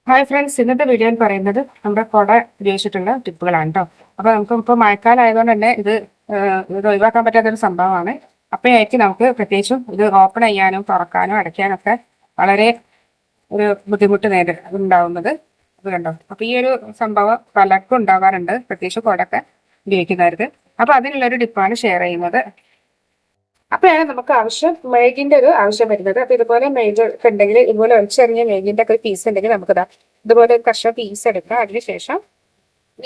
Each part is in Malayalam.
ഹായ് ഫ്രണ്ട്സ്, ഇന്നത്തെ വീഡിയോയിൽ പറയുന്നത് നമ്മുടെ കുട ഉപയോഗിച്ചിട്ടുള്ള ടിപ്പുകളാണ് കേട്ടോ. അപ്പൊ നമുക്ക് ഇപ്പോൾ മഴക്കാലം ആയതുകൊണ്ട് തന്നെ ഇത് ഒഴിവാക്കാൻ പറ്റാത്തൊരു സംഭവമാണ്. അപ്പോഴായിരിക്കും നമുക്ക് പ്രത്യേകിച്ചും ഇത് ഓപ്പൺ ചെയ്യാനും തുറക്കാനും അടയ്ക്കാനും ഒക്കെ വളരെ ഒരു ബുദ്ധിമുട്ട് ഉണ്ടാവുന്നത്. അത് കണ്ടോ. അപ്പൊ ഈ ഒരു സംഭവം പലർക്കും ഉണ്ടാവാറുണ്ട്, പ്രത്യേകിച്ച് കുടയൊക്കെ ഉപയോഗിക്കുന്നവർക്ക്. അപ്പൊ അതിനുള്ളൊരു ടിപ്പാണ് ഷെയർ ചെയ്യുന്നത്. അപ്പോഴാണ് നമുക്ക് മെഴുകിന്റെ ഒരു ആവശ്യം വരുന്നത്. അപ്പൊ ഇതുപോലെ മെഴുക് ഒക്കെ ഉണ്ടെങ്കിൽ, ഇതുപോലെ ഒളിച്ചെറിഞ്ഞ മെഴുകിന്റെ ഒക്കെ ഒരു പീസ് ഉണ്ടെങ്കിൽ നമുക്കിതാ ഇതുപോലെ ഒരു കഷ്ണം പീസ് എടുക്കുക. അതിനുശേഷം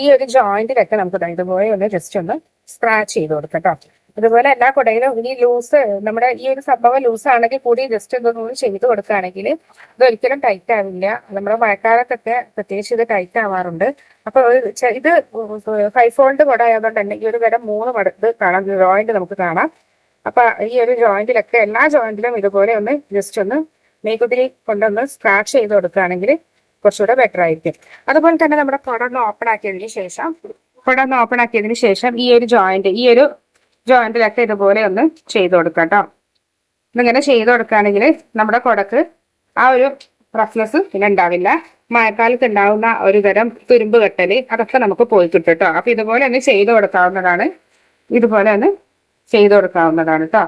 ഈ ഒരു ജോയിന്റിലൊക്കെ നമുക്കിതാ ഇതുപോലെ ഒന്ന് ജസ്റ്റ് ഒന്ന് സ്ക്രാച്ച് ചെയ്ത് കൊടുക്കാം കേട്ടോ. ഇതുപോലെ എല്ലാ കുടയിലും ഇനി ലൂസ്, നമ്മുടെ ഈ ഒരു സംഭവം ലൂസ് ആണെങ്കിൽ കൂടി ജസ്റ്റ് ഇതൊന്നും ചെയ്ത് കൊടുക്കുകയാണെങ്കിൽ ഇത് ഒരിക്കലും ടൈറ്റ് ആവില്ല. നമ്മുടെ മഴക്കാലത്തൊക്കെ പ്രത്യേകിച്ച് ഇത് ടൈറ്റ് ആവാറുണ്ട്. അപ്പൊ ഇത് 5 ഫോൾഡ് കുട ആയതുകൊണ്ട് തന്നെ ഈ ഒരു വില 3 മടക്ക് കാണാം, ജോയിന്റ് നമുക്ക് കാണാം. അപ്പൊ ഈ ഒരു ജോയിന്റിലൊക്കെ എല്ലാ ജോയിന്റിലും ഇതുപോലെ ഒന്ന് ജസ്റ്റ് ഒന്ന് മെഴുകുതിരി കൊണ്ടൊന്ന് സ്ക്രാച്ച് ചെയ്ത് കൊടുക്കുകയാണെങ്കിൽ കുറച്ചുകൂടെ ബെറ്റർ ആയിരിക്കും. അതുപോലെ തന്നെ നമ്മുടെ കുട ഒന്ന് ഓപ്പൺ ആക്കിയതിന് ശേഷം ഈ ഒരു ജോയിന്റിലൊക്കെ ഇതുപോലെ ഒന്ന് ചെയ്ത് കൊടുക്കാം കേട്ടോ. ഇതിങ്ങനെ ചെയ്ത് കൊടുക്കുകയാണെങ്കിൽ നമ്മുടെ കുടക്ക് ആ ഒരു റഫ്നെസ് പിന്നെ ഉണ്ടാവില്ല. മഴക്കാലത്ത് ഉണ്ടാവുന്ന ഒരു തരം തുരുമ്പ് കെട്ടല് അതൊക്കെ നമുക്ക് പോയി കിട്ടും കേട്ടോ. അപ്പൊ ഇതുപോലെ ഒന്ന് ചെയ്ത് കൊടുക്കാവുന്നതാണ്. ഇതുപോലെ ഒന്ന് ചെയ്ത് കൊടുക്കാവുന്നതാണ് കേട്ടോ.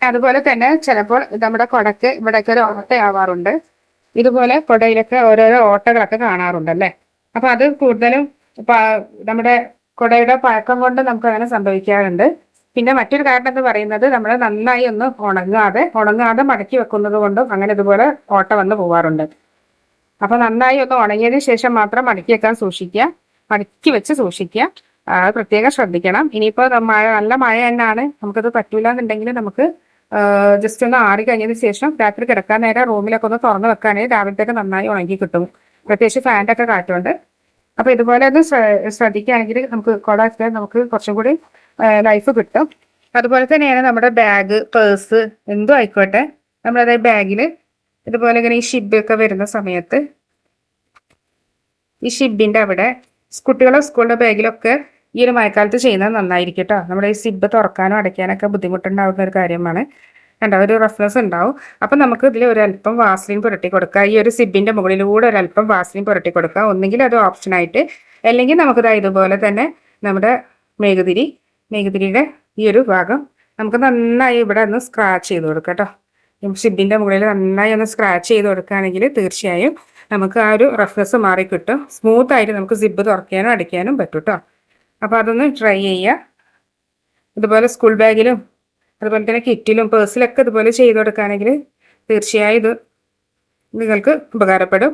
അതുപോലെ തന്നെ ചിലപ്പോൾ നമ്മുടെ കുടക്ക് ഇവിടെയൊക്കെ ഒരു ഓട്ടയാവാറുണ്ട്. ഇതുപോലെ കുടയിലൊക്കെ ഓരോരോ ഓട്ടകളൊക്കെ കാണാറുണ്ട് അല്ലേ. അപ്പൊ അത് കൂടുതലും നമ്മുടെ കുടയുടെ പഴക്കം കൊണ്ട് നമുക്ക് അങ്ങനെ സംഭവിക്കാറുണ്ട്. പിന്നെ മറ്റൊരു കാരണം എന്ന് പറയുന്നത് നമ്മൾ നന്നായി ഒന്ന് ഉണങ്ങാതെ മടക്കി വെക്കുന്നത് കൊണ്ടും അങ്ങനെ ഇതുപോലെ ഓട്ട വന്ന് പോവാറുണ്ട്. അപ്പൊ നന്നായി ഒന്ന് ഉണങ്ങിയതിനു ശേഷം മാത്രം മടക്കി വെച്ച് സൂക്ഷിക്കുക. പ്രത്യേകം ശ്രദ്ധിക്കണം. ഇനിയിപ്പോ നല്ല മഴ തന്നെയാണ്, നമുക്കത് പറ്റൂല എന്നുണ്ടെങ്കിൽ നമുക്ക് ജസ്റ്റ് ഒന്ന് ആറി കഴിഞ്ഞതിന് ശേഷം രാത്രി കിടക്കാൻ നേരം റൂമിലൊക്കെ ഒന്ന് തുറന്ന് വെക്കുകയാണെങ്കിൽ രാവിലത്തേക്ക് നന്നായി ഉണങ്ങി കിട്ടും, പ്രത്യേകിച്ച് ഫാൻ്റെ ഒക്കെ കാറ്റുണ്ട്. അപ്പൊ ഇതുപോലെ ഒന്ന് ശ്രദ്ധിക്കുകയാണെങ്കിൽ നമുക്ക് കുറച്ചും കൂടി ലൈഫ് കിട്ടും. അതുപോലെ തന്നെയാണ് നമ്മുടെ ബാഗ്, പേഴ്സ് എന്തും ആയിക്കോട്ടെ, നമ്മളതായത് ബാഗിൽ ഇതുപോലെ ഇങ്ങനെ ഈ ഷിബൊക്കെ വരുന്ന സമയത്ത് ഈ ഷിബിന്റെ അവിടെ കുട്ടികളെ സ്കൂളിന്റെ ബാഗിലൊക്കെ ഈ ഒരു മഴക്കാലത്ത് ചെയ്യുന്നത് നന്നായിരിക്കും കേട്ടോ. നമ്മുടെ ഈ സിബ് തുറക്കാനും അടയ്ക്കാനൊക്കെ ബുദ്ധിമുട്ടുണ്ടാവുന്ന ഒരു കാര്യമാണ്. കണ്ടോ, ഒരു റഫ്നെസ് ഉണ്ടാവും. അപ്പം നമുക്ക് ഇതിൽ ഒരല്പം വാസ്ലിൻ പുരട്ടി കൊടുക്കുക. ഈ ഒരു സിബിന്റെ മുകളിലൂടെ ഒരല്പം വാസ്ലിൻ പുരട്ടി കൊടുക്കുക. ഒന്നെങ്കിൽ അത് ഓപ്ഷനായിട്ട്, അല്ലെങ്കിൽ നമുക്കിത് ഇതുപോലെ തന്നെ നമ്മുടെ മെഴുകുതിരിയുടെ ഈ ഒരു ഭാഗം നമുക്ക് നന്നായി ഇവിടെ ഒന്ന് സ്ക്രാച്ച് ചെയ്ത് കൊടുക്കാം കേട്ടോ. സിബിന്റെ മുകളിൽ നന്നായി ഒന്ന് സ്ക്രാച്ച് ചെയ്ത് കൊടുക്കുകയാണെങ്കിൽ തീർച്ചയായും നമുക്ക് ആ ഒരു റഫ്നെസ് മാറിക്കിട്ടും. സ്മൂത്ത് ആയിട്ട് നമുക്ക് സിബ് തുറക്കാനും അടിക്കാനും പറ്റും കേട്ടോ. അപ്പോൾ അതൊന്ന് ട്രൈ ചെയ്യുക. ഇതുപോലെ സ്കൂൾ ബാഗിലും അതുപോലെ തന്നെ കിറ്റിലും പേഴ്സിലൊക്കെ ഇതുപോലെ ചെയ്ത് കൊടുക്കുകയാണെങ്കിൽ തീർച്ചയായും ഇത് നിങ്ങൾക്ക് ഉപകാരപ്പെടും.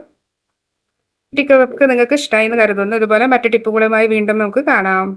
ടിപ്പൊക്കെ നിങ്ങൾക്ക് ഇഷ്ടമായി എന്ന് കരുതുന്നു. ഇതുപോലെ മറ്റു ടിപ്പുകളുമായി വീണ്ടും നമുക്ക് കാണാം.